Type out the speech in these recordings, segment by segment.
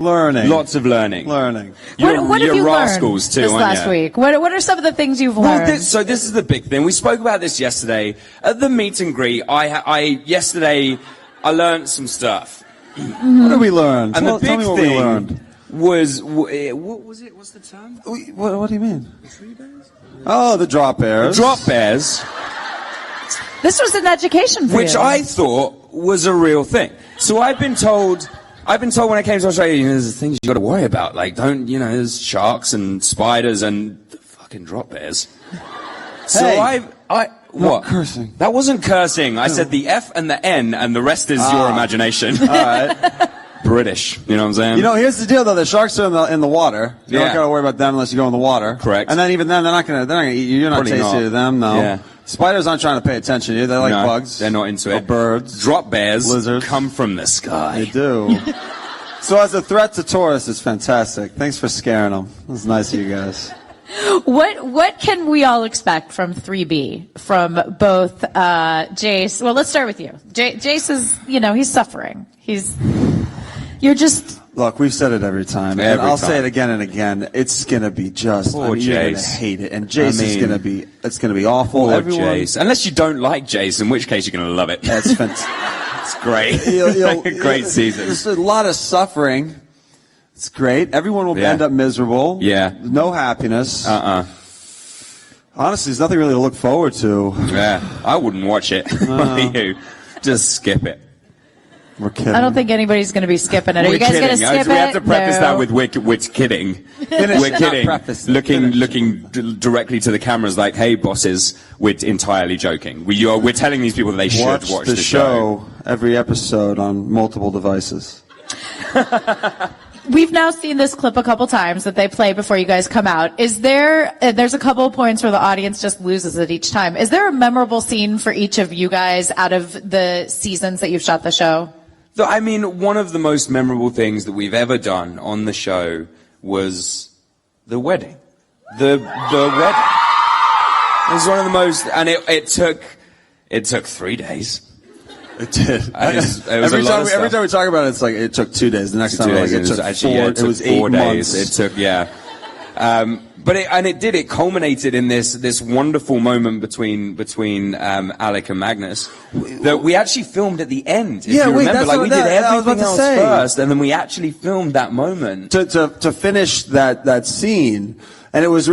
Learning. Lots of learning. Learning. What have you rascals learned too, this last week? What are some of the things you've learned? Well, this is the big thing. We spoke about this yesterday at the meet and greet. Yesterday I learned some stuff. What did we learn? And tell the big me what thing we learned. was what was it? What's the term? What do you mean? Tree bears? Oh, the drop bears. Drop bears. This was an education for Which you. I thought was a real thing. So I've been told when I came to Australia, there's things you got to worry about. Like, there's sharks and spiders and the fucking drop bears. So Hey, what? Cursing. That wasn't cursing. I said the F and the N, and the rest is your imagination. All right. British. You know what I'm saying? Here's the deal though. The sharks are in the water. You don't Yeah. got to worry about them unless you go in the water. Correct. And then even then, they're not gonna eat you. You're not Probably tasty not. to them, though. Yeah. Spiders aren't trying to pay attention to you. They like No, bugs. they're not into or it. birds. Drop bears Lizards. come from the sky. They do. So as a threat to tourists, it's fantastic. Thanks for scaring them. It was nice of you guys. What can we all expect from 3B? From both Jace. Well, let's start with you. Jace is, he's suffering. You're just. Look, we've said it every time, and Every I'll time. say it again and again. It's gonna be just. Poor you're gonna Jace. hate it, and Jace is gonna be. It's gonna be awful. Poor Everyone. Jace. Unless you don't like Jace, in which case you're going to love it. That's fantastic. It's great. Great season. There's a lot of suffering. It's great. Everyone will Yeah. end up miserable. Yeah. No happiness. Honestly, there's nothing really to look forward to. Yeah, I wouldn't watch it. What do you? Just skip it. We're kidding. I don't think anybody's going to be skipping it. Are We're you guys going to kidding. skip it? We have to preface No. that with we're kidding. Finish We're it, not kidding. preface it. Looking Finish directly to the cameras like, hey, bosses, we're entirely joking. We're telling these people that they should watch the the show. every episode on multiple devices. We've now seen this clip a couple times that they play before you guys come out. There's a couple of points where the audience just loses it each time. Is there a memorable scene for each of you guys out of the seasons that you've shot the show? So, I mean, one of the most memorable things that we've ever done on the show was the wedding. The wedding. It was one of the most, and it took 3 days. It did. It was every a lot of stuff. time we talk about it, it's like it took 2 days. The next time, like, it took actually, four. yeah, it took was 4 8 days. months. It took, yeah. But it culminated in this wonderful moment between Alec and Magnus that we actually filmed at the end. If you remember, that's like what we did I was about everything to else say. first, and then we actually filmed that moment. to finish that scene, and that was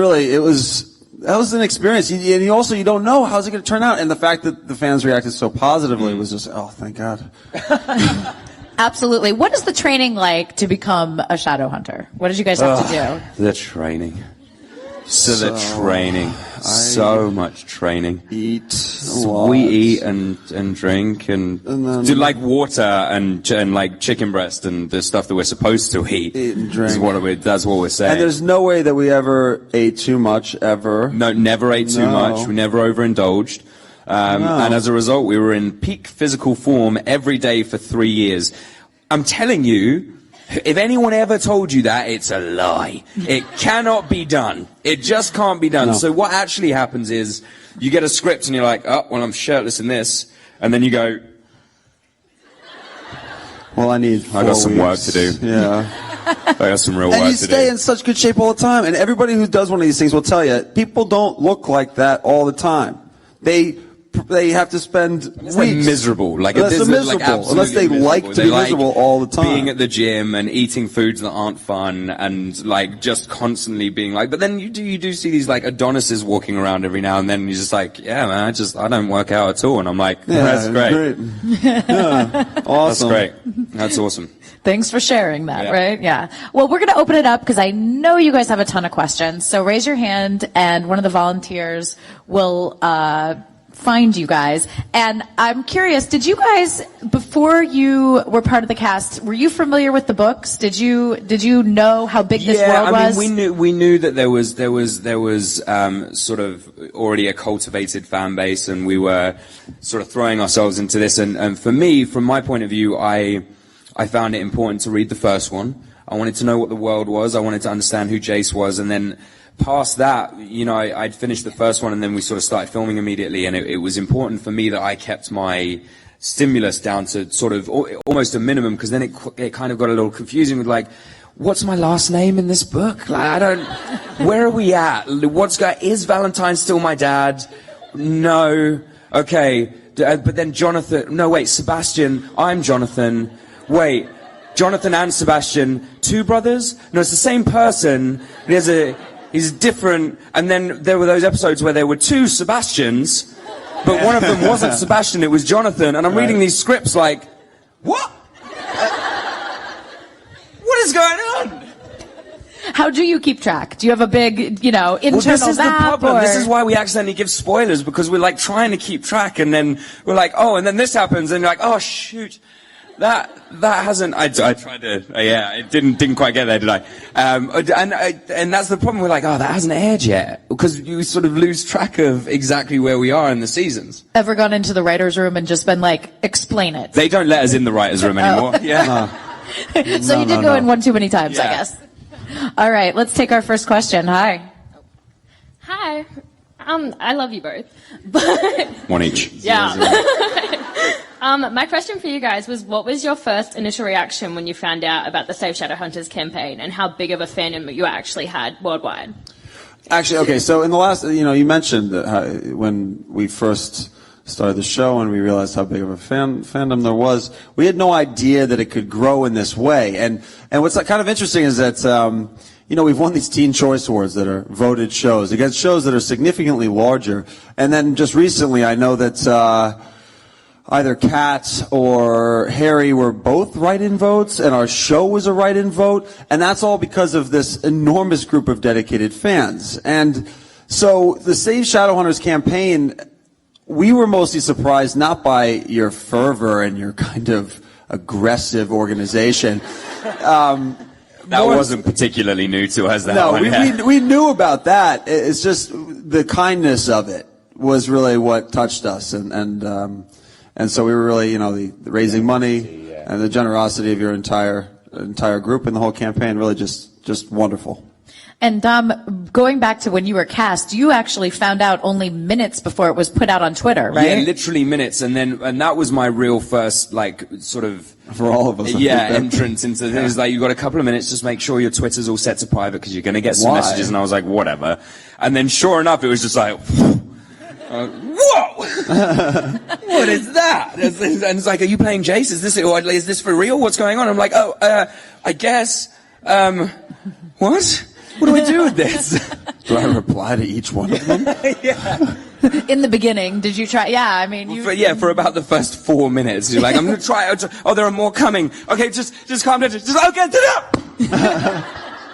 an experience. And you don't know how's it going to turn out, and the fact that the fans reacted so positively was just, oh, thank God. Absolutely. What is the training like to become a shadow hunter? What did you guys have to do? The training. So much training. We eat and drink and do like water and like chicken breast and the stuff that we're supposed to eat. Eat and drink. That's what we're saying. And there's no way that we ever ate too much, ever. No, never ate too much. We never overindulged. And as a result, we were in peak physical form every day for 3 years. I'm telling you, if anyone ever told you that, it's a lie. It cannot be done. It just can't be done. No. So what actually happens is you get a script and you're like, oh, well, I'm shirtless in this. And then you go, Well, I got some work to do. Yeah. I got some real work to do. And you stay in such good shape all the time. And everybody who does one of these things will tell you, people don't look like that all the time. They have to spend weeks. They're miserable. Unless they're miserable. Unless they like to be miserable all the time. Being at the gym and eating foods that aren't fun and like just constantly being like, but then you do see these like Adonises walking around every now and then and you're just like, yeah, man, I don't work out at all. And I'm like, that's great. Yeah. Awesome. That's great. That's awesome. Thanks for sharing that, Yeah. right? Yeah. Well, we're going to open it up because I know you guys have a ton of questions. So raise your hand and one of the volunteers will find you guys. And I'm curious, did you guys, before you were part of the cast, were you familiar with the books? Did you know how big this world was? I mean, we knew that there was sort of already a cultivated fan base, and we were sort of throwing ourselves into this. And for me, from my point of view, I found it important to read the first one. I wanted to know what the world was. I wanted to understand who Jace was, and then past that, I'd finished the first one and then we sort of started filming immediately, and it was important for me that I kept my stimulus down to sort of almost a minimum, because then it kind of got a little confusing with like, what's my last name in this book? Like, I don't, where are we at? Is Valentine still my dad? No. Okay. But then Jonathan, no wait, Sebastian, I'm Jonathan. Wait, Jonathan and Sebastian, two brothers? No, it's the same person. He's different. And then there were those episodes where there were two Sebastians, but one of them wasn't Sebastian, it was Jonathan. And I'm reading these scripts like, what? What is going on? How do you keep track? Do you have a big, internal Well, this is the map? problem. Or... This is why we accidentally give spoilers, because we're like trying to keep track, and then we're like, oh, and then this happens, and you're like, oh shoot, that hasn't. I tried to, it didn't quite get there, did I? And that's the problem. We're like, oh, that hasn't aired yet, because you sort of lose track of exactly where we are in the seasons. Ever gone into the writer's room and just been like, explain it? They don't let us in the writers' room anymore. Yeah. So you did go in one too many times, I Yeah. guess. All right, let's take our first question. Hi. Hi. I love you both. But One each. yeah. My question for you guys was, what was your first initial reaction when you found out about the Save Shadowhunters campaign and how big of a fandom you actually had worldwide? Actually, okay, so in the last, you mentioned that when we first started the show and we realized how big of a fandom there was, we had no idea that it could grow in this way. And what's kind of interesting is that, we've won these Teen Choice Awards that are voted shows against shows that are significantly larger. And then just recently, I know that, either Kat or Harry were both write-in votes, and our show was a write-in vote, and that's all because of this enormous group of dedicated fans. And so the Save Shadowhunters campaign, we were mostly surprised not by your fervor and your kind of aggressive organization. That wasn't particularly new to us, that No, one. we knew about that. It's just the kindness of it was really what touched us, and so we were really, the raising money and the generosity of your entire group and the whole campaign, really just wonderful. And going back to when you were cast, you actually found out only minutes before it was put out on Twitter, right? Yeah, literally minutes, and that was my real first, sort of, For all of us. I think that- entrance into things. Like, you got a couple of minutes, just make sure your Twitter's all set to private, because you're going to get some Why? messages, and I was like, whatever. And then sure enough, it was just like, whoa! What is that? And it's like, are you playing Jace? Is this for real? What's going on? I'm like, I guess, what? What do I do with this? Do I reply to each one of them? In the beginning, did you try? Yeah, I mean, For about the first 4 minutes, you're like, I'm going to try. Oh, there are more coming. Okay, just calm down. Just get it up.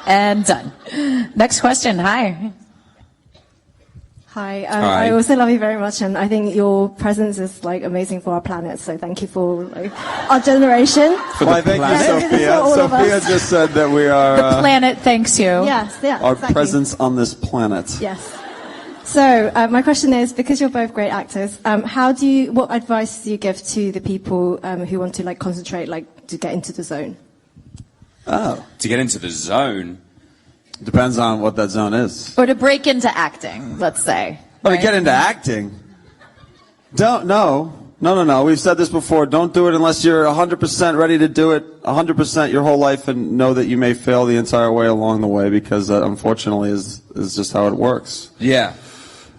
And done. Next question. Hi. Hi, Hi. I also love you very much, and I think your presence is amazing for our planet. So thank you for our generation. Why, thank you, planet. Sophia. For all of Sophia us. just said that we are The planet thanks you. Yes, yeah, our exactly. presence on this planet. Yes. So my question is, because you're both great actors, what advice do you give to the people who want to concentrate, to get into the zone? Oh, To get into the zone. depends on what that zone is. Or to break into acting, let's say. But to right? get into acting, no. We've said this before. Don't do it unless you're 100% ready to do it 100% your whole life, and know that you may fail the entire way along the way, because that unfortunately is just how it works. Yeah.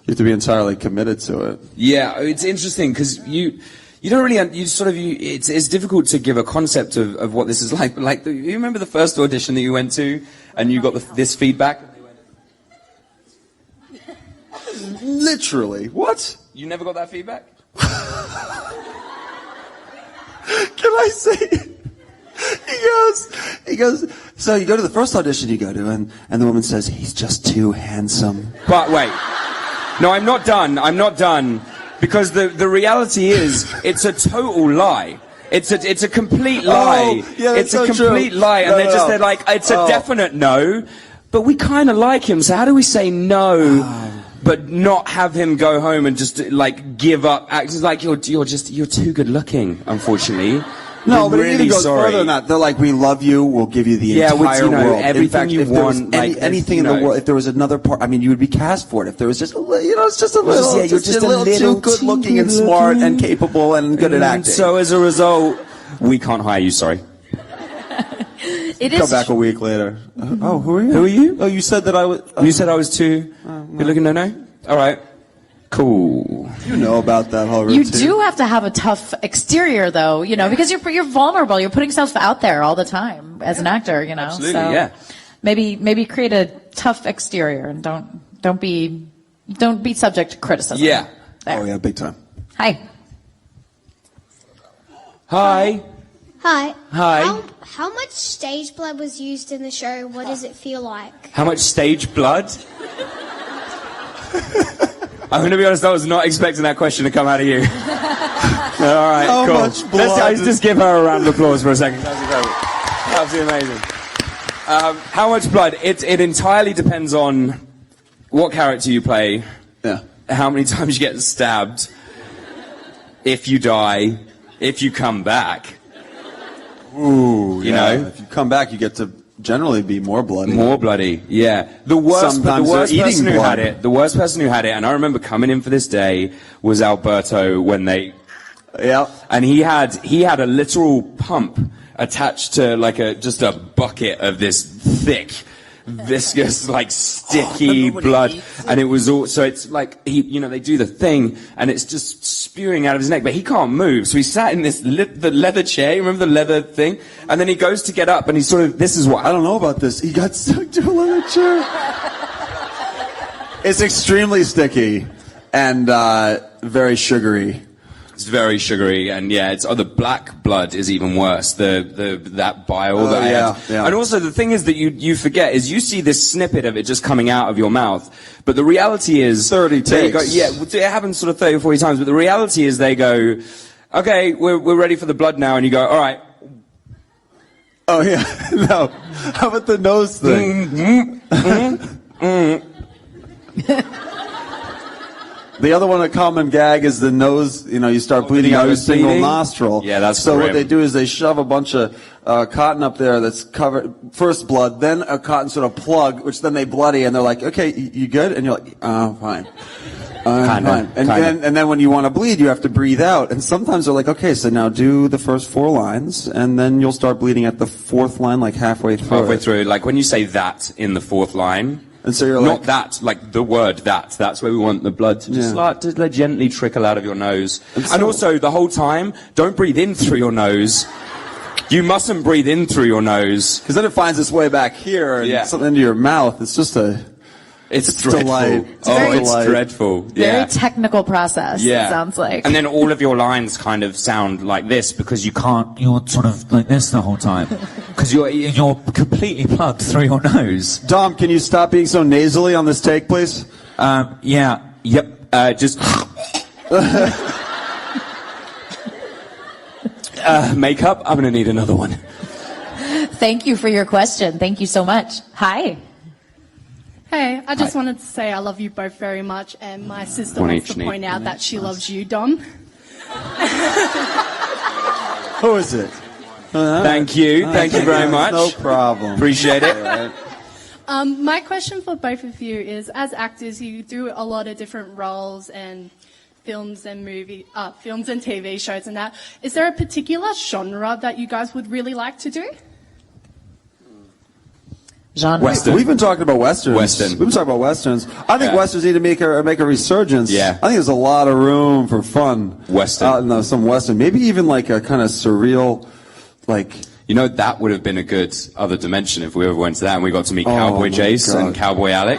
You have to be entirely committed to it. Yeah, it's interesting because you don't really, it's difficult to give a concept of what this is like. But you remember the first audition that you went to and you got this feedback? Literally. What? You never got that feedback? Can I say? He goes, so you go to the first audition you go to, and the woman says, he's just too handsome. But wait. No, I'm not done. Because the reality is, it's a total lie. It's a complete lie. Oh, yeah, that's it's a so complete true. lie. And No. they're like, it's a definite no. But we kind of like him, so how do we say no, but not have him go home and just give up? It's like you're too good looking, unfortunately. No, We're but it really even goes sorry. further than that. They're like, we love you. We'll give you the entire world. everything in fact, you if there was want, anything in the world, if there was another part, I mean, you would be cast for it. If there was just a little, it's just a little, you're just a little too good looking and smart and capable and good at acting. So as a result, we can't hire you. Sorry. It Come is. back a week later. Oh, who are you? Who are you? Oh, you said that I was. You said I was too good looking, no? All right. Cool. You know about that whole routine. You do have to have a tough exterior, though, you know, because you're vulnerable. You're putting yourself out there all the time as an actor, you know. Absolutely, so yeah. Maybe create a tough exterior and don't be subject to criticism. Yeah. There. Oh yeah, big time. Hi. Hi. Hi. Hi. How much stage blood was used in the show? What does it feel like? How much stage blood? I'm going to be honest, I was not expecting that question to come out of you. All right, How cool. much blood Let's is- just give her a round of applause for a second. That was incredible. Absolutely amazing. How much blood? It entirely depends on what character you play, Yeah. how many times you get stabbed, if you die, if you come back. Ooh, You yeah. know? If you come back, you get to generally be more bloody. More bloody, yeah. The worst Sometimes they're eating person who blood. had it, the worst person who had it, and I remember coming in for this day, was Alberto when they, Yeah. and he had a literal pump attached to like just a bucket of this thick, viscous, like sticky blood, and it was all, so it's like they do the thing, and it's just spewing out of his neck, but he can't move, so he sat in this the leather chair. Remember the leather thing? And then he goes to get up, and he's sort of, this is what I don't know about this. He got stuck to a leather chair. It's extremely sticky and very sugary. It's very sugary, and yeah, the black blood is even worse. That bile Oh, that I yeah, had. yeah. And also the thing is that you forget is you see this snippet of it just coming out of your mouth, but the reality is 30 they go, takes. yeah, it happens sort of 30 or 40 times, but the reality is they go, okay, we're ready for the blood now, and you go, all right. Oh yeah. No. How about the nose thing? The other one, a common gag, is the nose. You know, you start bleeding out your nose single bleeding? nostril. Yeah, that's so. What grim. they do is they shove a bunch of cotton up there that's covered. First blood, then a cotton sort of plug, which then they bloody, and they're like, "Okay, you good?" And you're like, fine." Fine. And then when you want to bleed, you have to breathe out. And sometimes they're like, "Okay, so now do the first 4 lines, and then you'll start bleeding at the 4th line, like halfway through." Halfway through, like when you say that in the 4th line, And so you're not like, that, like the word that. That's where we want the blood to just Yeah. start to like, gently trickle out of your nose. And And so- also, the whole time, don't breathe in through your nose. You mustn't breathe in through your nose. because then it finds its way back here and Yeah. something into your mouth. It's just It's It's dreadful. delight. It's Oh, very it's delight. dreadful. Very Yeah. technical process. Yeah. It sounds like. And then all of your lines kind of sound like this because you can't. You're sort of like this the whole time because you're completely plugged through your nose. Dom, can you stop being so nasally on this take, please? Yeah. Yep. Just. Makeup. I'm gonna need another one. Thank you for your question. Thank you so much. Hi. Hey, I just wanted to say I love you both very much, and my sister One wants each, to Nate. point out that she loves you, Dom. Who is it? Thank you. Thank you very much. No problem. Appreciate it. My question for both of you is, as actors, you do a lot of different roles and films and films and TV shows and that. Is there a particular genre that you guys would really like to do? Genre. Western. We've been talking about westerns. Western. We've been talking about westerns. I think Yeah. westerns need to make a resurgence. Yeah. I think there's a lot of room for fun. Western. Some western. Maybe even like a kind of surreal, like. You know, that would have been a good other dimension if we ever went to that and we got to meet Oh, Cowboy my Jace God. and Cowboy Alec.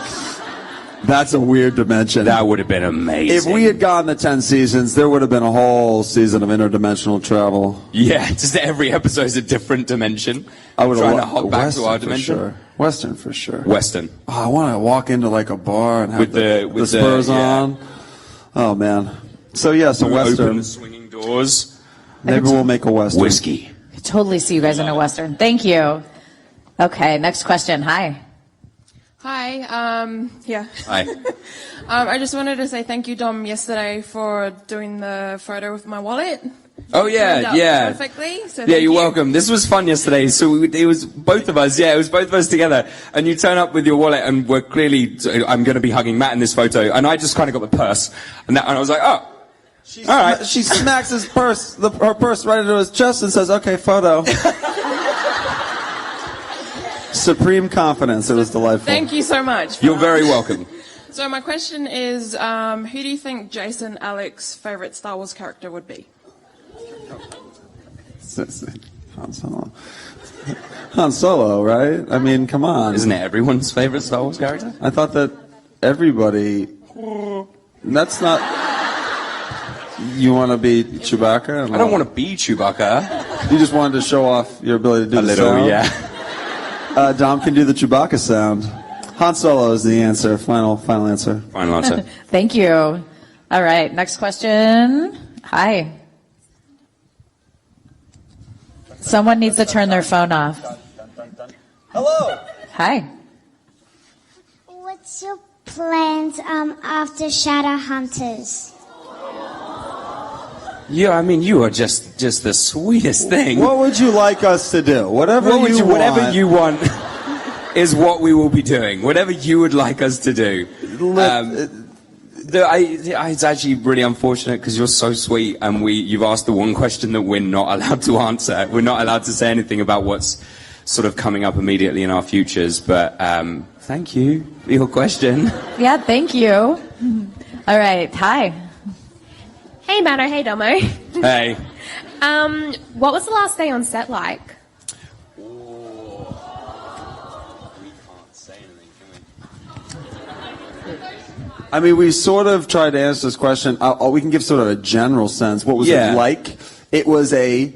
That's a weird dimension. That would have been amazing. If we had gone the 10 seasons, there would have been a whole season of interdimensional travel. Yeah, just every episode is a different dimension. I would trying have to hop back to our for dimension. Sure. Western for sure. Western. Oh, I want to walk into like a bar and have With the- the with the- spurs yeah. on. Oh man. So yeah, so Open western. the swinging doors. Maybe we'll make a western. Whiskey. I totally see you guys in a Western. Thank you. Okay, next question. Hi. Hi, yeah. Hi. I just wanted to say thank you, Dom, yesterday for doing the photo with my wallet. Oh Turned yeah, out yeah. Perfectly. So Yeah, thank you're you. welcome. This was fun yesterday. So it was both of us. Yeah, it was both of us together. And you turn up with your wallet, and we're clearly. I'm going to be hugging Matt in this photo, and I just kind of got the purse, and I was like, oh. All right. She smacks his purse, her purse right into his chest and says, "Okay, photo." supreme confidence. It was delightful. Thank you so much. You're very welcome. So my question is, who do you think Jason Alex's favorite Star Wars character would be? Han Solo. Han Solo, right? I mean, come on. Isn't it everyone's favorite Star Wars character? I thought that everybody. That's not. You want to be Chewbacca? I don't want to be Chewbacca. You just wanted to show off your ability to do A the little, sound? yeah. Dom can do the Chewbacca sound. Han Solo is the answer. Final answer. Final answer. Thank you. All right, next question. Hi. Someone needs to turn their phone off. Hello. Hi. What's your plans after Shadowhunters? Yeah, I mean, you are just the sweetest thing. What would you like us to do? Whatever Whatever you want is what we will be doing. Whatever you would like us to do. It's actually really unfortunate because you're so sweet and you've asked the one question that we're not allowed to answer. We're not allowed to say anything about what's sort of coming up immediately in our futures. But thank you for your question. Yeah, thank you. All right, hi. Hey, Matto. Hey, Domo. Hey. What was the last day on set like? I mean, we sort of tried to answer this question. We can give sort of a general sense. What was it like? It was a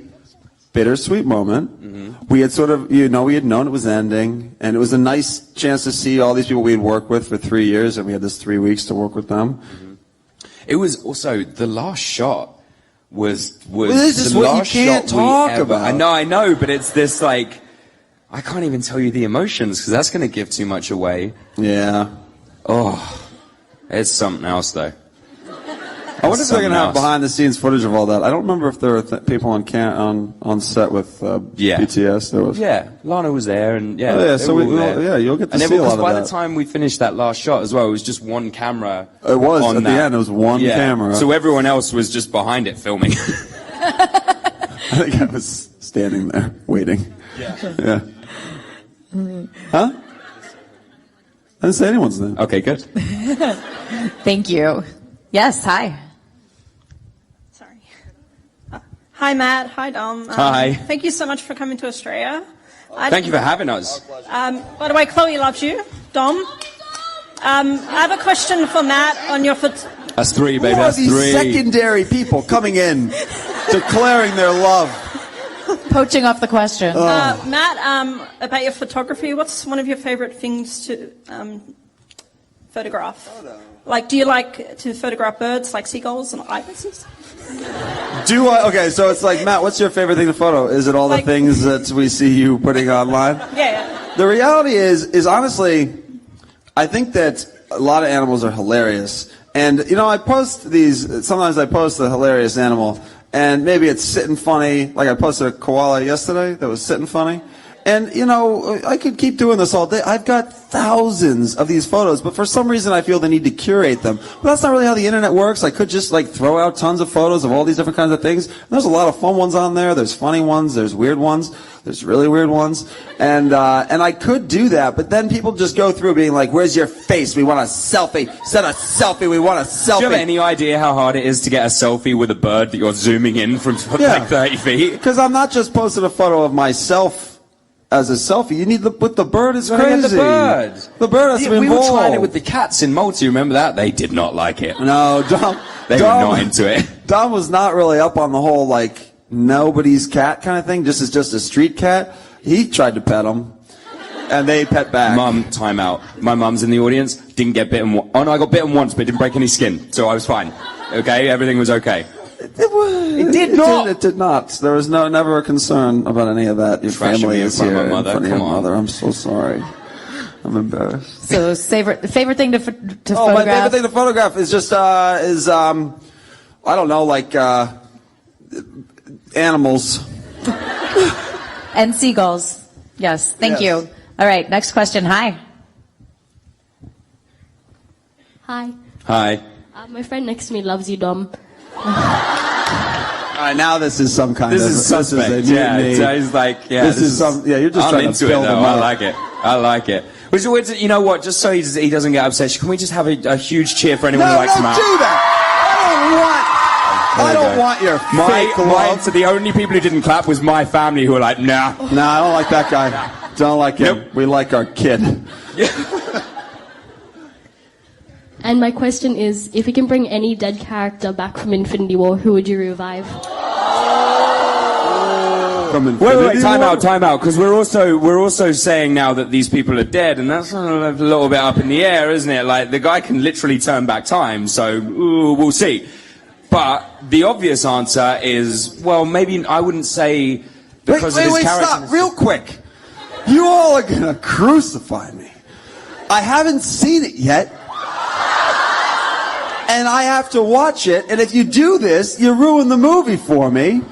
bittersweet moment. Mm-hmm. We had sort of, we had known it was ending, and it was a nice chance to see all these people we had worked with for 3 years, and we had this 3 weeks to work with them. Mm-hmm. It was also the last shot was this is the what you last can't shot we talk ever- about. I know, but it's this like I can't even tell you the emotions because that's going to give too much away. Yeah. Oh, it's something else though. I wonder if they're going to have behind-the-scenes footage of all that. I don't remember if there were people on set with BTS. There was. Yeah, Lana was there, and Oh, yeah, so you'll get to and see a lot of by that. the time we finished that last shot as well, it was just one camera. It was on at the that. end. It was one camera. So everyone else was just behind it filming. I think I was standing there waiting. Yeah. Huh? I didn't say anyone's name. Okay, good. Thank you. Yes, hi. Sorry. Hi, Matt. Hi, Dom. Hi. Thank you so much for coming to Australia. Thank you for having us. By the way, Chloe loves you. Dom. I have a question for Matt on your foot. That's three, baby. Who are That's these three. secondary people coming in, declaring their love? Poaching off the question. Matt, about your photography, what's one of your favorite things to photograph? Like, do you like to photograph birds, like seagulls and ibises? Okay, so it's like, Matt, what's your favorite thing to photo? Is it all the things that we see you putting online? Yeah. The reality is honestly, I think that a lot of animals are hilarious. And, I post these, sometimes I post a hilarious animal, and maybe it's sitting funny. Like I posted a koala yesterday that was sitting funny. And, I could keep doing this all day. I've got thousands of these photos, but for some reason I feel the need to curate them. But that's not really how the internet works. I could just throw out tons of photos of all these different kinds of things. And there's a lot of fun ones on there. There's funny ones. There's weird ones. There's really weird ones. And I could do that, but then people just go through being like, where's your face? We want a selfie. Send a selfie. We want a selfie. Do you have any idea how hard it is to get a selfie with a bird that you're zooming in from like 30 feet? Because I'm not just posting a photo of myself as a selfie. You need with the bird is Gotta crazy. get the bird. The bird has to be We involved. were trying it with the cats in Malta. You remember that? They did not like it. No, Dom. They were not into it. Dom was not really up on the whole nobody's cat kind of thing. Just as just a street cat. He tried to pet him, and they pet back. Mum, time out. My mum's in the audience. Didn't get bitten. Oh no, I got bitten once, but it didn't break any skin, so I was fine. Okay, everything was okay. It did not. It did not. There was never a concern about any of that. Your Trashing family me in is front of here my mother. in front of your Come on. mother. I'm so sorry. I'm embarrassed. So favorite thing to photograph? My favorite thing to photograph is just I don't know, animals. And seagulls. Yes, thank you. All right, next question. Hi. Hi. Hi. My friend next to me loves you, Dom. right, now this is some kind This of is suspect. This is a Yeah, mutiny. so he's like, yeah. This is some. Yeah, you're just I'm trying into to it build though. him I up. like it. I like it. Which, you know what? Just so he doesn't get upset, can we just have a huge cheer for anyone No, who likes don't Matt? do that. I don't want your fake love. So the only people who didn't clap was my family, who were like, nah. No, I don't like that guy. Don't like him. Nope. We like our kid. And my question is, if you can bring any dead character back from Infinity War, who would you revive? Wait, time out, because we're also saying now that these people are dead, and that's a little bit up in the air, isn't it? Like, the guy can literally turn back time, so we'll see. But the obvious answer is, well, maybe I wouldn't say because of his character. Stop, real quick. You all are gonna crucify me. I haven't seen it yet. And I have to watch it, and if you do this, you ruin the movie for me.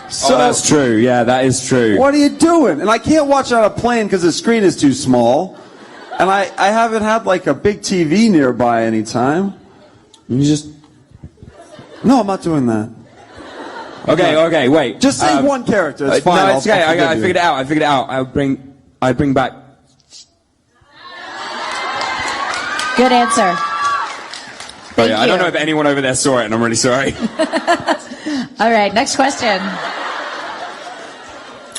So, Oh, that's true. Yeah, that is true. what are you doing? And I can't watch it on a plane because the screen is too small. And I haven't had like a big TV nearby anytime. You just... No, I'm not doing that. Okay, wait. Just say one character. It's fine. No, it's okay. I'll I forgive figured you. it out. I figured it out. I bring back... Good answer. But yeah, I don't you. know if anyone over there saw it, and I'm really sorry. All right, next question.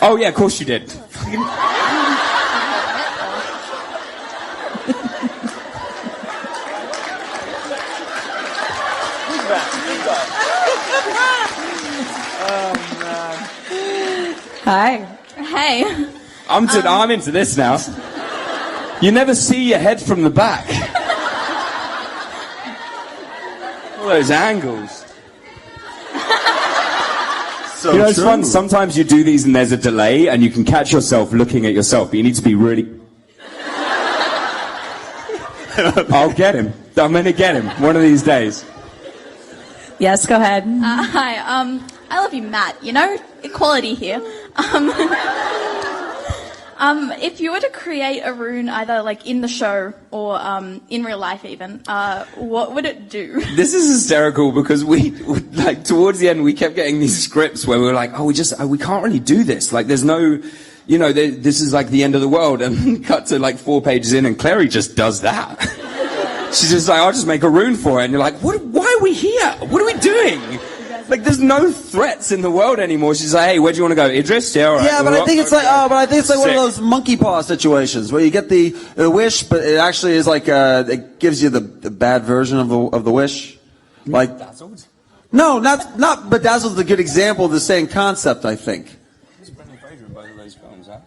Oh, yeah, of course you did. Hi. Hey. I'm into this now. You never see your head from the back. All those angles. So you know, it's true. fun. Sometimes you do these and there's a delay and you can catch yourself looking at yourself, but you need to be really... I'll get him. I'm going to get him one of these days. Yes, go ahead. Hi. I love you, Matt. You know, equality here. If you were to create a rune either like in the show or in real life even, what would it do? This is hysterical because we like towards the end we kept getting these scripts where we were like, oh, we can't really do this. Like, there's no, you know, this is like the end of the world, and cut to like 4 pages in, and Clary just does that. She's just like, I'll just make a rune for it, and you're like, what? Why are we here? What are we doing? Like, there's no threats in the world anymore. She's like, hey, where do you want to go? Idris? Yeah, all right. Yeah, but I think it's like, one of Sick. those monkey paw situations where you get the wish, but it actually is like it gives you the bad version of the wish. Like, no, not Bedazzled's a good example of the same concept, I think. Brendan Fraser in both of those films, huh?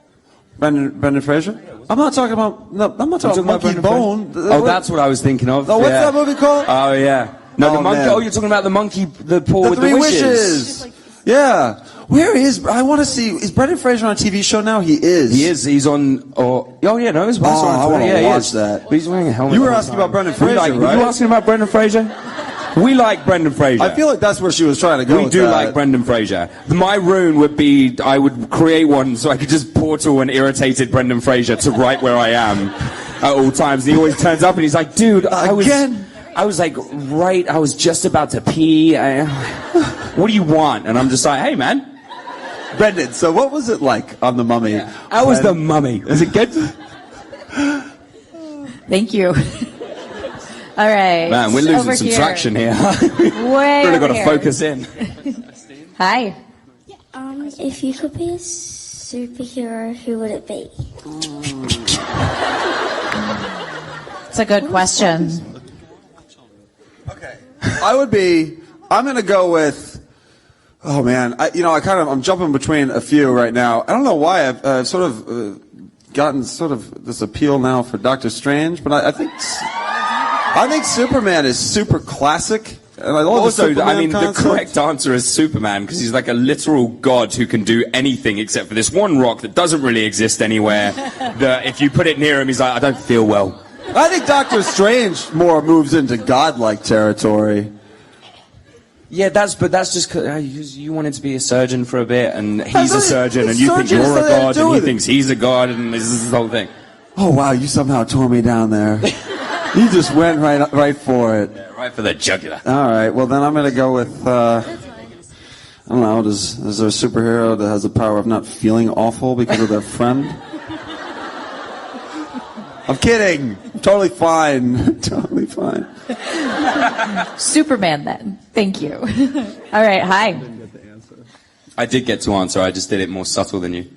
Brendan Fraser? I'm not talking about Monkey Bone. Oh, that's what I was thinking of. Oh, what's yeah. that movie called? Oh, yeah. No, the Oh, monkey. man. Oh, you're talking about the monkey, the paw The with Three the wishes. Yeah. Where is? I want to see. Is Brendan Fraser on a TV show now? He is. He is. He's on. Oh yeah, no, he's on. I want to yeah, he watch is. that. But he's wearing a helmet. You were all the asking time. about Brendan We Fraser, like, right? You asking about Brendan Fraser? We like Brendan Fraser. I feel like that's where she was trying to go. We with do that. like Brendan Fraser. My rune would be, I would create one so I could just portal an irritated Brendan Fraser to right where I am at all times. And he always turns up and he's like, dude, I was just about to pee. What do you want? And I'm just like, hey, man. Brendan, so what was it like on The Mummy? How was The Mummy? Was it good? Thank you. All right. Man, we're losing Over some here. traction here. Way Really over got to here. focus in. Hi. If you could be a superhero, who would it be? It's a good question. I'm going to go with, oh man, I'm jumping between a few right now. I don't know why I've sort of gotten sort of this appeal now for Doctor Strange, but I think Superman is super classic. And I love Also, the Superman the concept. correct answer is Superman, because he's like a literal god who can do anything except for this one rock that doesn't really exist anywhere. That if you put it near him, he's like, I don't feel well. I think Doctor Strange more moves into godlike territory. Yeah, that's just because you wanted to be a surgeon for a bit, and he's a surgeon, and you think surgeons you're a have nothing to god, do and he with it. thinks he's a god, and this is the whole thing. Oh wow, you somehow tore me down there. You just went right for it. Yeah, right for the jugular. All right, well then I'm going to go with I don't know, is there a superhero that has the power of not feeling awful because of their friend? I'm kidding. I'm totally fine. Totally fine. Superman, then. Thank you. All right, hi. I did get to answer. I just did it more subtle than you.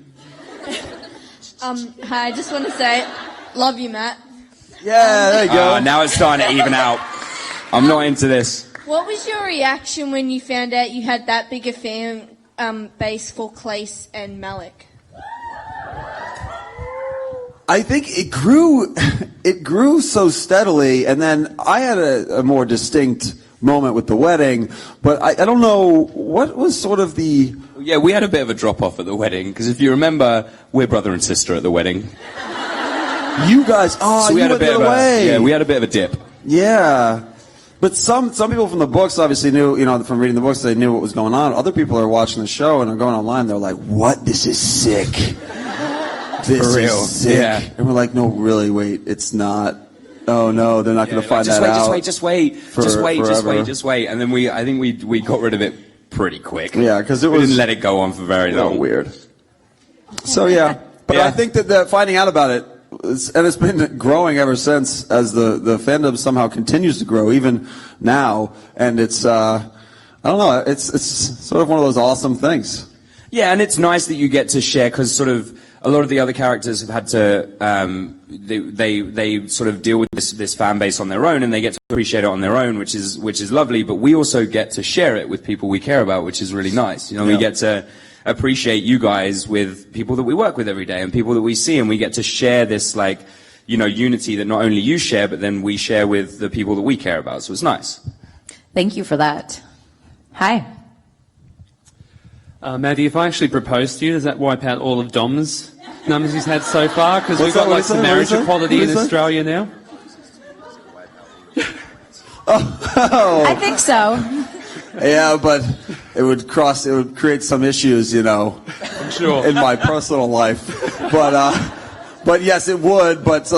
Hi, I just want to say, love you, Matt. Yeah, there you go. Now it's starting to even out. I'm not into this. What was your reaction when you found out you had that big a fan base for Clace and Malik? I think it grew so steadily, and then I had a more distinct moment with the wedding, but I don't know, what was sort of the... Yeah, we had a bit of a drop-off at the wedding, because if you remember, we're brother and sister at the wedding. You guys, so we you had a went bit the of other way. Yeah, we had a bit of a dip. Yeah. But some people from the books obviously knew, from reading the books, they knew what was going on. Other people are watching the show and are going online, they're like, what? This is sick. This For real. is sick. Yeah. And we're like, no, really, wait, it's not. Oh no, they're not going to find that out. Just wait. And then I think we got rid of it pretty quick. Yeah, because we didn't let it go on for very long. Weird. So yeah, but I think that finding out about it, and it's been growing ever since, as the fandom somehow continues to grow, even now, and it's I don't know, it's sort of one of those awesome things. Yeah, and it's nice that you get to share, because sort of a lot of the other characters have had to they sort of deal with this fan base on their own, and they get to appreciate it on their own, which is lovely. But we also get to share it with people we care about, which is really nice. We get to appreciate you guys with people that we work with every day and people that we see, and we get to share this unity that not only you share, but then we share with the people that we care about. So it's nice. Thank you for that. Hi. Maddie, if I actually propose to you, does that wipe out all of Dom's numbers he's had so far? Because we've got some marriage equality in Australia now. I think so. Yeah, but it would create some issues, I'm sure. in my personal life. But yes, it would. But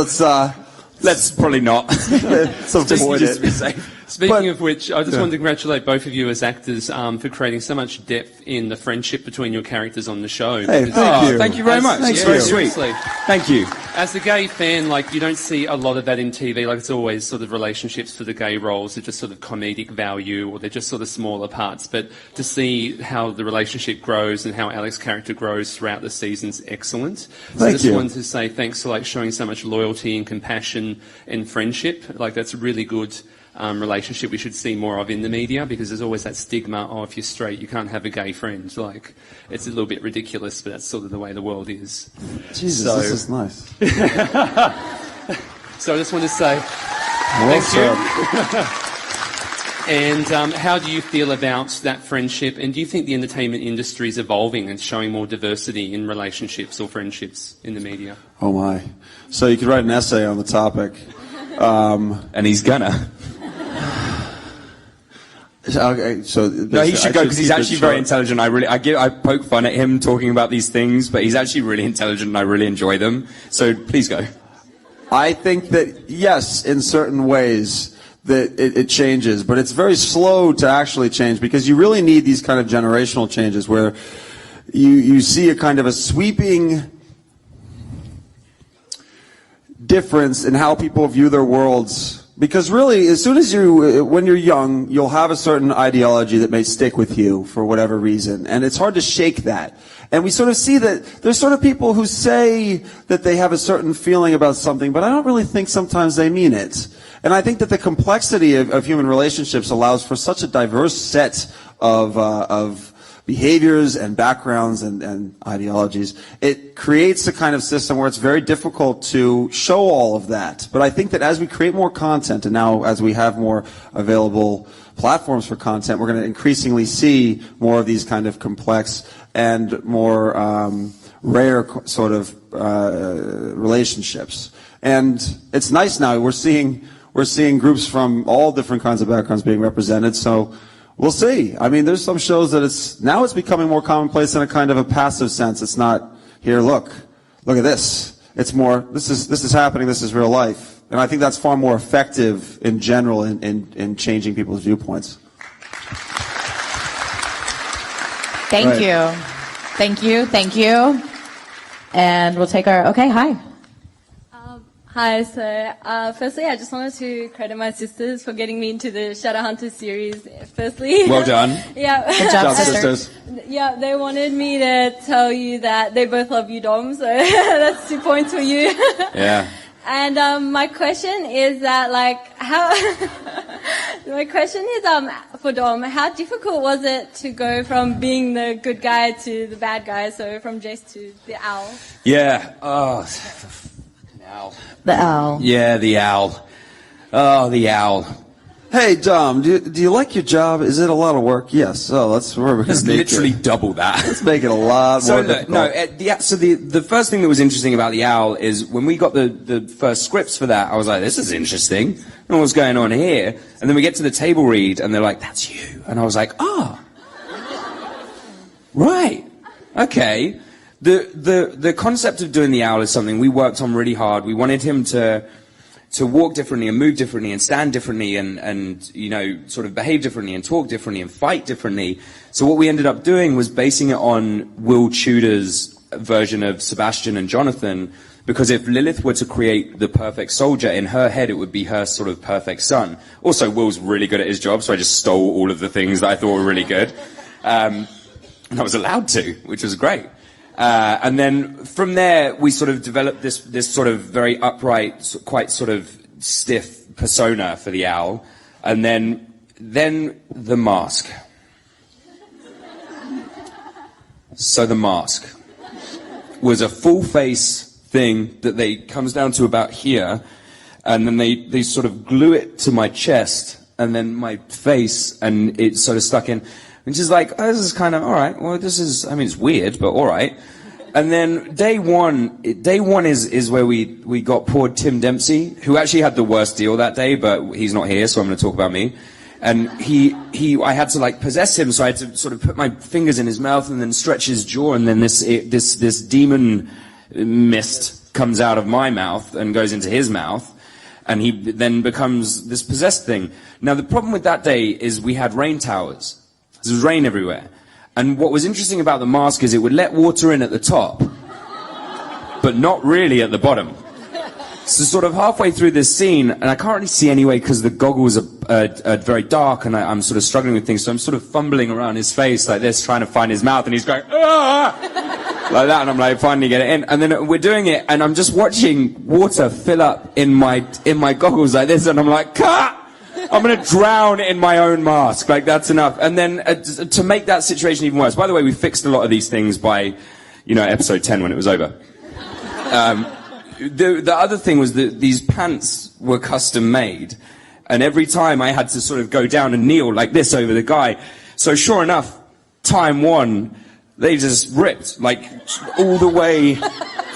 let's probably not. Let's avoid just it. be safe. Speaking of which, I just wanted to congratulate both of you as actors for creating so much depth in the friendship between your characters on the show. Hey, thank you. Thank you very much. Thank It's you. very sweet. Seriously. Thank you. As a gay fan, you don't see a lot of that in TV. It's always sort of relationships for the gay roles are just sort of comedic value, or they're just sort of smaller parts. But to see how the relationship grows and how Alex's character grows throughout the season's excellent. So I just wanted to say thanks for showing so much loyalty and compassion and friendship. That's a really good relationship we should see more of in the media, because there's always that stigma, if you're straight, you can't have a gay friend. It's a little bit ridiculous, but that's sort of the way the world is. Jesus, this is nice. So I just want to say thank you. And how do you feel about that friendship? And do you think the entertainment industry is evolving and showing more diversity in relationships or friendships in the media? Oh my. So you could write an essay on the topic. And he's gonna. Okay, so no, he should go, because he's actually very intelligent. I poke fun at him talking about these things, but he's actually really intelligent and I really enjoy them. So please go. I think that yes, in certain ways that it changes, but it's very slow to actually change, because you really need these kind of generational changes where you see a kind of a sweeping difference in how people view their worlds. Because really, as soon as when you're young, you'll have a certain ideology that may stick with you for whatever reason. And it's hard to shake that. And we sort of see that there's sort of people who say that they have a certain feeling about something, but I don't really think sometimes they mean it. And I think that the complexity of human relationships allows for such a diverse set of behaviors and backgrounds and ideologies. It creates a kind of system where it's very difficult to show all of that. But I think that as we create more content, and now as we have more available platforms for content, we're going to increasingly see more of these kind of complex and more rare sort of relationships. And it's nice now. We're seeing groups from all different kinds of backgrounds being represented. So we'll see. I mean, there's some shows that it's becoming more commonplace in a kind of a passive sense. It's not, here, look at this. It's more, this is happening, this is real life. And I think that's far more effective in general in changing people's viewpoints. Thank Right. you. Thank you. Thank you. And we'll take our, okay, hi. Hi, so firstly, I just wanted to credit my sisters for getting me into the Shadowhunters series. Firstly, Well done. Yeah, Good job, sisters. Yeah, they wanted me to tell you that they both love you, Dom. So that's 2 points for you. Yeah. And my question is that, like, how? My question is, for Dom, how difficult was it to go from being the good guy to the bad guy? So from Jace to the owl. Yeah. Oh, owl. The owl. Yeah, the owl. Oh, the owl. Hey, Dom, do you like your job? Is it a lot of work? Yes. Oh, we're going It's to make literally it. double that. Let's make it a lot So more look, difficult. so the first thing that was interesting about the owl is when we got the first scripts for that, I was like, this is interesting. I don't know what's going on here. And then we get to the table read, and they're like, that's you. And I was like, right, okay. The concept of doing the owl is something we worked on really hard. We wanted him to walk differently and move differently and stand differently and you know, sort of behave differently and talk differently and fight differently. So what we ended up doing was basing it on Will Tudor's version of Sebastian and Jonathan, because if Lilith were to create the perfect soldier, in her head it would be her sort of perfect son. Also, Will's really good at his job, so I just stole all of the things that I thought were really good. And I was allowed to, which was great. And then from there, we sort of developed this sort of very upright, quite sort of stiff persona for the owl. And then the mask. So the mask was a full face thing that comes down to about here. And then they sort of glue it to my chest and then my face, and it sort of stuck in. Which is like, oh, this is kind of, all right, well, this is, I mean, it's weird, but all right. And then day one is where we got poor Tim Dempsey, who actually had the worst deal that day, but he's not here, so I'm going to talk about me. And I had to like possess him, so I had to sort of put my fingers in his mouth and then stretch his jaw, and then this demon mist comes out of my mouth and goes into his mouth. And he then becomes this possessed thing. Now, the problem with that day is we had rain towers. There was rain everywhere. And what was interesting about the mask is it would let water in at the top, but not really at the bottom. So sort of halfway through this scene, and I can't really see anyway because the goggles are very dark, and I'm sort of struggling with things, so I'm sort of fumbling around his face like this, trying to find his mouth, and he's going, ah! Like that, and I'm like, finally get it in. And then we're doing it, and I'm just watching water fill up in my goggles like this, and I'm like, cut! I'm going to drown in my own mask. Like, that's enough. And then to make that situation even worse, by the way, we fixed a lot of these things by, episode 10 when it was over. The other thing was that these pants were custom made. And every time I had to sort of go down and kneel like this over the guy. So sure enough, time one, they just ripped like all the way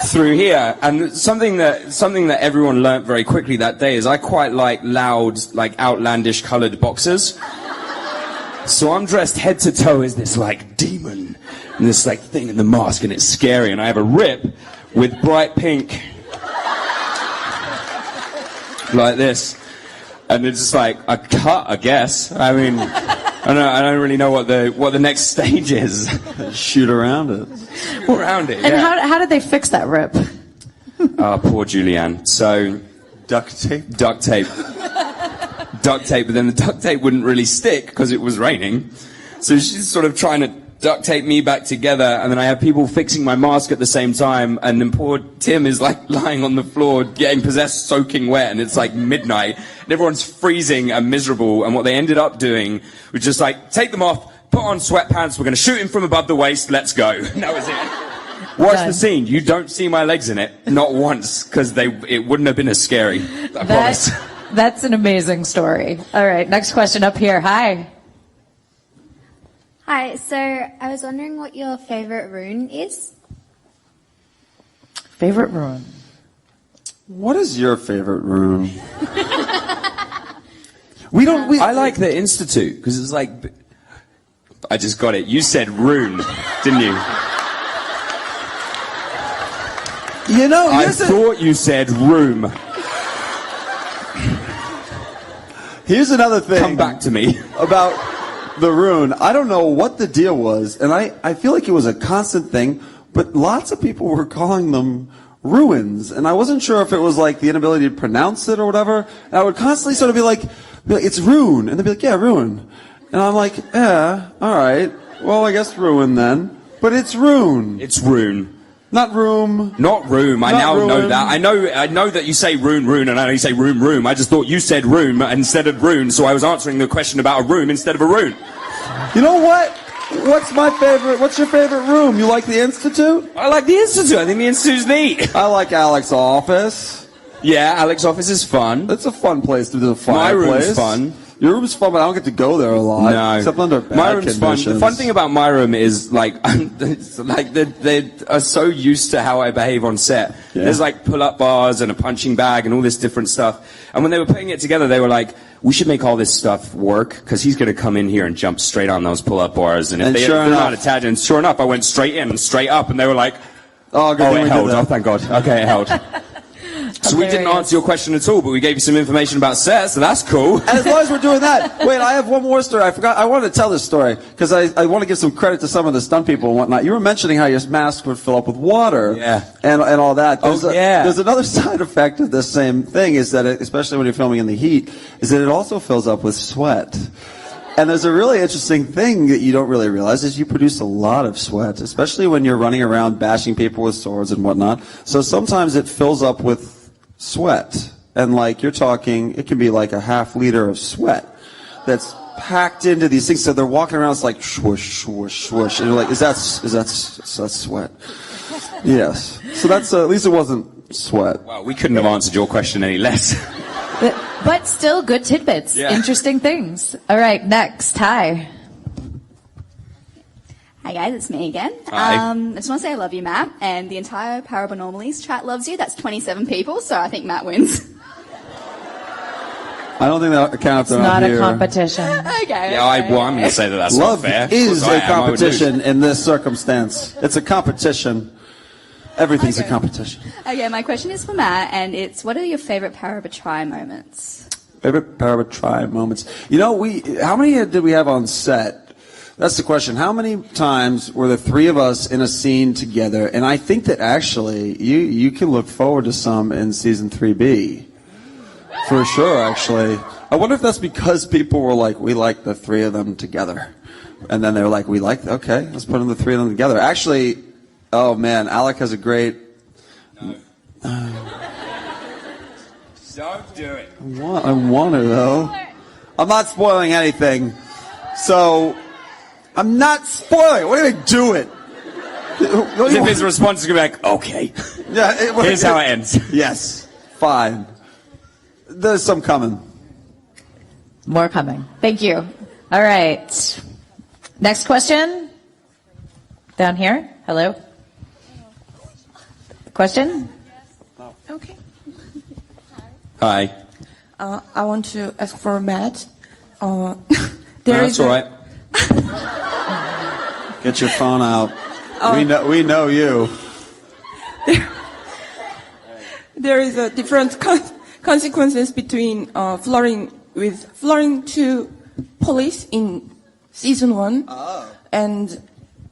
through here. And something that everyone learnt very quickly that day is I quite like loud, like outlandish coloured boxers. So I'm dressed head to toe as this like demon and this like thing in the mask, and it's scary, and I have a rip with bright pink like this, and it's just like a cut, I guess. I mean, I don't really know what the next stage is. Shoot around it. Around it. And yeah. how did they fix that rip? Poor Julianne. So duct tape. But then the duct tape wouldn't really stick because it was raining. So she's sort of trying to duct tape me back together, and then I have people fixing my mask at the same time, and then poor Tim is like lying on the floor getting possessed, soaking wet, and it's like midnight, and everyone's freezing and miserable, and what they ended up doing was just like, take them off, put on sweatpants, we're going to shoot him from above the waist, let's go. And that was it. Watch the scene. You don't see my legs in it, not once, because it wouldn't have been as scary. I promise. That's an amazing story. All right, next question up here. Hi. Hi, so I was wondering what your favourite rune is? Favorite rune? What is your favorite rune? I like the Institute, because it's like... I just got it. You said rune, didn't you? I thought you said room. Here's another thing. Come back to me. About the rune. I don't know what the deal was, and I feel like it was a constant thing, but lots of people were calling them ruins, and I wasn't sure if it was like the inability to pronounce it or whatever. And I would constantly sort of be like, it's rune, and they'd be like, yeah, ruin. And I'm like, yeah, all right. Well, I guess ruin then. But it's rune. It's rune. Not room. Not room. I Not now know ruin. that. I know that you say rune, and I know you say room. I just thought you said room instead of rune, so I was answering the question about a room instead of a rune. You know what? What's my favorite? What's your favorite room? You like the Institute? I like the Institute. I think the Institute's neat. I like Alex's office. Yeah, Alex's office is fun. It's a fun place to do the My fireplace. room's fun. Your room's fun, but I don't get to go there a lot. No. Except under bad my room's conditions. fun. The fun thing about my room is like, it's like they are so used to how I behave on set. Yeah. There's like pull-up bars and a punching bag and all this different stuff. And when they were putting it together, they were like, we should make all this stuff work because he's going to come in here and jump straight on those pull-up bars. And if they're not attached, and sure enough, I went straight in and straight up, and they were like, oh, good thing it we held. did that. Oh, thank God. Okay, it held. So we didn't answer your question at all, but we gave you some information about set, so that's cool. And as long as we're doing that, wait, I have one more story. I forgot. I wanted to tell this story because I want to give some credit to some of the stunt people and whatnot. You were mentioning how your mask would fill up with water, and all that. There's another side effect of this same thing is that, especially when you're filming in the heat, is that it also fills up with sweat. And there's a really interesting thing that you don't really realize is you produce a lot of sweat, especially when you're running around bashing people with swords and whatnot. So sometimes it fills up with sweat. And like you're talking, it can be like a half liter of sweat that's packed into these things. So they're walking around, it's like swoosh, swoosh, swoosh. And you're like, that's sweat? Yes. So that's, at least it wasn't sweat. Well, we couldn't have answered your question any less. But still good tidbits. Yeah. Interesting things. All right, next. Hi. Hi guys, it's me again. Hi. I just want to say I love you, Matt, and the entire Paranormalies chat loves you. That's 27 people, so I think Matt wins. I don't think that counts. It's not a competition. Okay. Yeah, I'm going to say that that's Love not fair. is Because a I would lose. competition in this circumstance. It's a competition. Everything's a competition. Okay, my question is for Matt, and it's what are your favorite Parabatry moments? Favorite Parabatry moments. You know, how many did we have on set? That's the question. How many times were the three of us in a scene together? And I think that actually you can look forward to some in season 3B. For sure, actually. I wonder if that's because people were like, we like the three of them together. And then they were like, okay, let's put in the three of them together. Actually, oh man, Alec has a great... Don't do it. I want to, though. I'm not spoiling anything. So... I'm not spoiling. What do you mean, do it? As if his response is going to be like, okay. Yeah, Here's how it ends. Yes. Fine. There's some coming. More coming. Thank you. All right. Next question. Down here. Hello. Question? Okay. Hi. I want to ask for Matt. That's all right. Get your phone out. We know you. There is a different consequences between flooring to police in season 1 and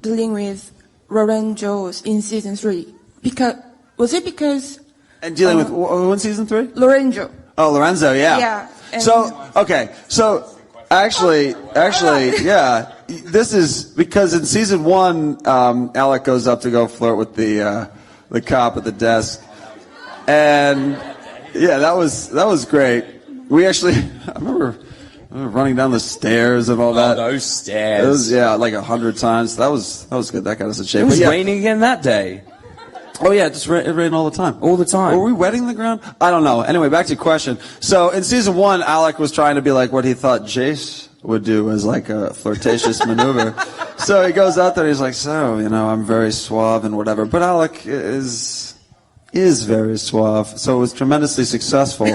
dealing with Lorenzo in season 3. Because and dealing with who in season 3? Lorenzo. Oh, Lorenzo, yeah. Yeah. So actually, yeah. This is because in season 1, Alec goes up to go flirt with the cop at the desk, and yeah, that was great. We actually, I remember running down the stairs and all that. Oh, those stairs. Like 100 times. That was good. That got us in shape. It was But yeah. raining again that day. Oh yeah, it rained all the time. All the time. Were we wetting the ground? I don't know. Anyway, back to your question. So in season 1, Alec was trying to be like what he thought Jace would do as like a flirtatious maneuver. So he goes out there and he's like, so, I'm very suave and whatever. But Alec is very suave. So it was tremendously successful.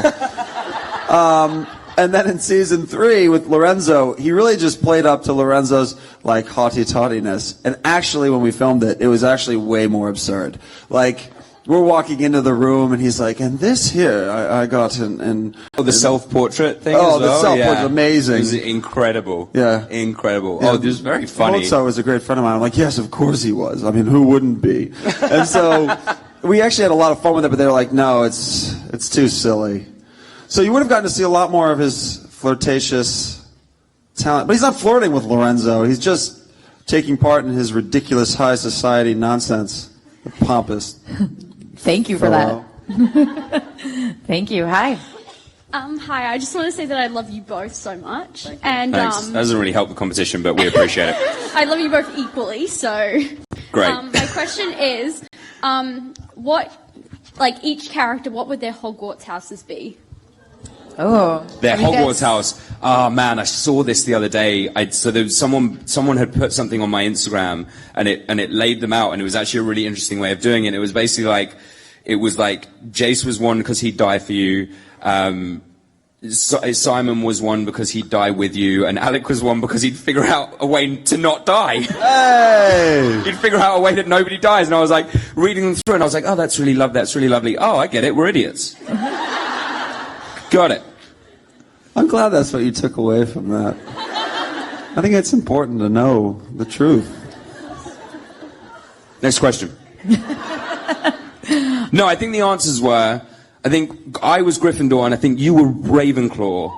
And then in season 3 with Lorenzo, he really just played up to Lorenzo's like haughty-taughtiness. And actually when we filmed it, it was actually way more absurd. Like we're walking into the room, and he's like, and this here, I got in the self-portrait thing Oh, as well? the self-portrait, Yeah. amazing. It was incredible. Yeah. Incredible. Yeah. Oh, this was very funny. Mozart was a great friend of mine. I'm like, yes, of course he was. I mean, who wouldn't be? And so we actually had a lot of fun with it, but they were like, no, it's too silly. So you would have gotten to see a lot more of his flirtatious talent. But he's not flirting with Lorenzo. He's just taking part in his ridiculous high society nonsense. The pompous. Thank you for fellow. that. Thank you. Hi. Hi, I just want to say that I love you both so much. And Thanks. That doesn't really help the competition, but we appreciate it. I love you both equally, so. Great. My question is, what, like each character, what would their Hogwarts houses be? Oh. Their Have you Hogwarts guys- house. Oh man, I saw this the other day. So there was someone had put something on my Instagram, and it laid them out, and it was actually a really interesting way of doing it. It was basically like, Jace was one because he'd die for you. Simon was one because he'd die with you, and Alec was one because he'd figure out a way to not die. Hey! He'd figure out a way that nobody dies, and I was like reading them through, and I was like, oh, that's really lovely. Oh, I get it. We're idiots. Got it. I'm glad that's what you took away from that. I think it's important to know the truth. Next question. No, I think the answers were, I think I was Gryffindor, and I think you were Ravenclaw.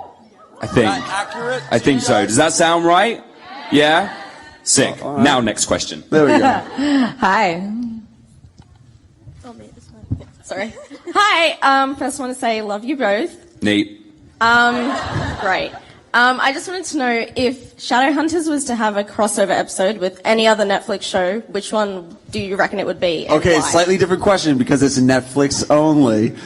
I think. Accurate? I think so. Does that sound right? Yeah? Sick. all right. Now, next question. There we go. Hi. Sorry. Hi. First, want to say love you both. Neat. Great. I just wanted to know if Shadowhunters was to have a crossover episode with any other Netflix show, which one do you reckon it would be? And Okay, why? slightly different question because it's Netflix only. We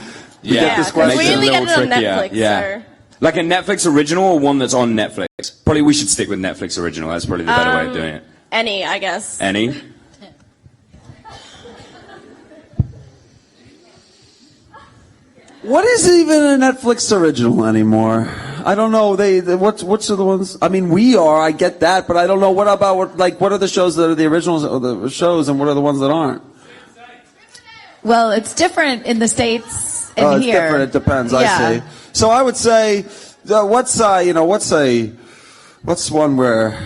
Yeah, get this question. we only Makes get it on trickier. Netflix, Yeah. so. Like a Netflix original or one that's on Netflix? Probably we should stick with Netflix original. That's probably the better way of doing it. Any, I guess. Any? What is even a Netflix original anymore? I don't know. What's are the ones? I mean, we are. I get that, but I don't know. What about what are the shows that are the originals or the shows, and what are the ones that aren't? Well, it's different in the States and It's here. different. It depends. Yeah. I see. So I would say, what's one where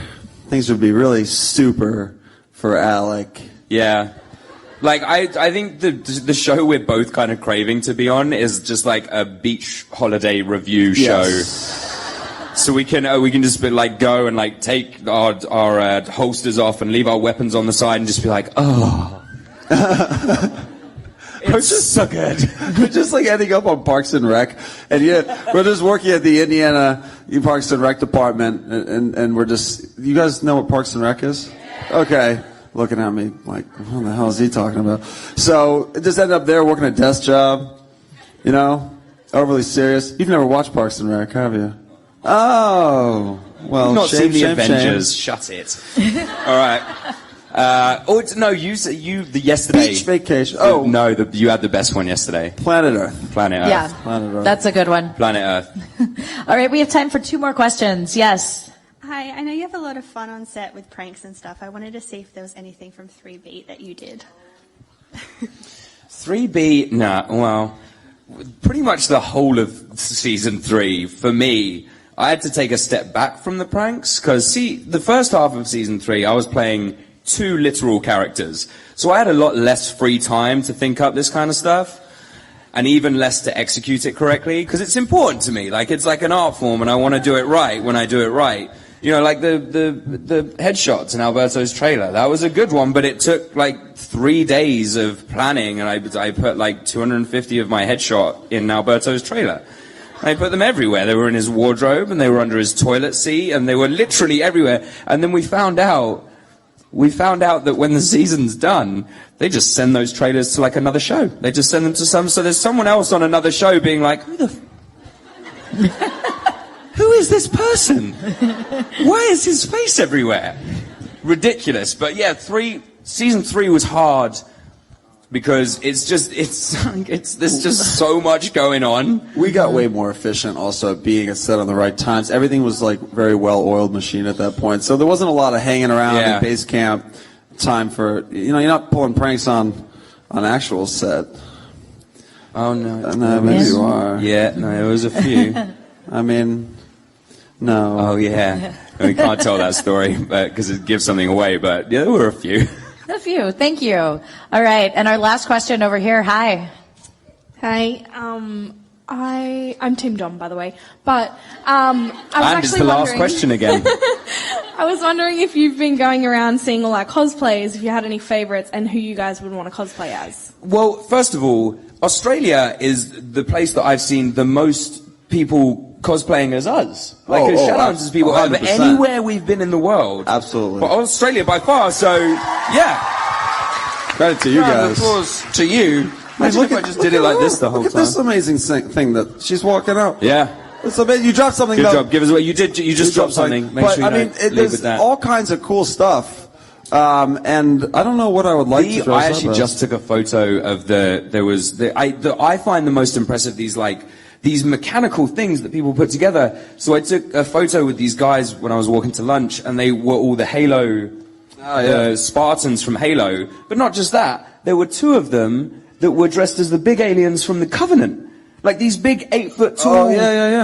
things would be really super for Alec? Yeah. Like, I think the show we're both kind of craving to be on is just like a beach holiday review show. So we can just be like go and like take our holsters off and leave our weapons on the side and just be like, oh. It's just so good. We're just like ending up on Parks and Rec, and yet we're just working at the Indiana Parks and Rec department, and we're just. You guys know what Parks and Rec is? Okay. Looking at me like, what the hell is he talking about? So just ended up there working a desk job, overly serious. You've never watched Parks and Rec, have you? Oh, well, Not shame, seen the shame, Avengers. shame. Shut it. All right. You yesterday. Beach vacation. Oh no, you had the best one yesterday. Planet Earth. Planet Earth. Yeah, Planet Earth. that's a good one. Planet Earth. All right, we have time for 2 more questions. Yes. Hi, I know you have a lot of fun on set with pranks and stuff. I wanted to see if there was anything from 3B that you did. 3B, well, pretty much the whole of season 3, for me, I had to take a step back from the pranks, because, the first half of season 3, I was playing 2 literal characters, so I had a lot less free time to think up this kind of stuff, and even less to execute it correctly, because it's important to me, like, it's like an art form, and I want to do it right when I do it right. Like the headshots in Alberto's trailer. That was a good one, but it took like 3 days of planning, and I put like 250 of my headshot in Alberto's trailer. I put them everywhere. They were in his wardrobe, and they were under his toilet seat, and they were literally everywhere. And then we found out that when the season's done, they just send those trailers to like another show. They just send them to so there's someone else on another show being like, who is this person? Why is his face everywhere? Ridiculous. But yeah, season 3 was hard because there's just so much going on. We got way more efficient also at being set on the right times. Everything was like very well-oiled machine at that point. So there wasn't a lot of hanging around in base camp time for, you're not pulling pranks on on actual set. Oh no. No, maybe you are. Yeah, no, there was a few. I mean, no. Oh yeah. We can't tell that story because it gives something away, but yeah, there were a few. A few. Thank you. All right, and our last question over here. Hi. Hi. I'm Team Dom, by the way. But I was And actually it's the last wondering- question again. I was wondering if you've been going around seeing all our cosplays, if you had any favourites, and who you guys would want to cosplay as. Well, first of all, Australia is the place that I've seen the most people cosplaying as us. Like as Shadowhunters people out of 100%. anywhere we've been in the world. Absolutely. But Australia by far, so yeah. Credit to you Round of guys. applause to you. Imagine if I just did it like this the whole Look at time. this amazing thing that she's walking out. Yeah. It's amazing. You dropped something. Good though. job. Give us away. You just dropped something. Make but sure you I mean, don't leave there's with that. all kinds of cool stuff. And I don't know what I would like to dress I up actually as. just took a photo of I find the most impressive these mechanical things that people put together. So I took a photo with these guys when I was walking to lunch, and they were all the Halo Spartans from Halo. But not just that, there were two of them that were dressed as the big aliens from the Covenant. Like these big 8-foot tall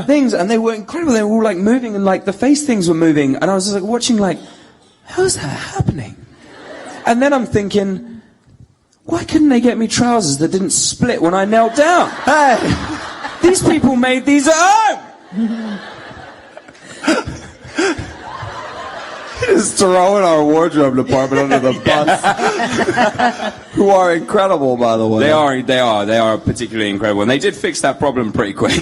things, and they were incredible. They were all like moving, and like the face things were moving, and I was just like watching, like, how's that happening? And then I'm thinking, why couldn't they get me trousers that didn't split when I knelt down? Hey, these people made these at home. Just throwing our wardrobe department under the bus. Who are incredible, by the way. They are particularly incredible, and they did fix that problem pretty quick.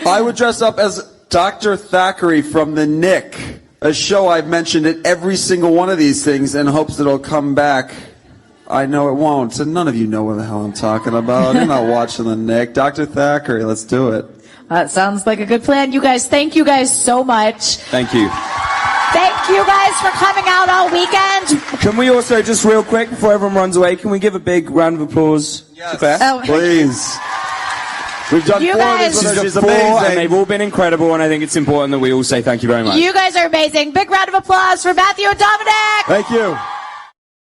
I would dress up as Dr. Thackeray from The Nick, a show I've mentioned at every single one of these things in hopes that it'll come back. I know it won't, and none of you know what the hell I'm talking about. You're not watching The Nick. Dr. Thackeray, let's do it. That sounds like a good plan. You guys, thank you guys so much. Thank you. Thank you guys for coming out all weekend. Can we also, just real quick, before everyone runs away, can we give a big round of applause to Claire? Oh. Please. We've done You 4 of guys- these with her. She's She's amazing. amazing. And they've all been incredible, and I think it's important that we all say thank you very much. You guys are amazing. Big round of applause for Matthew and Dominic. Thank you.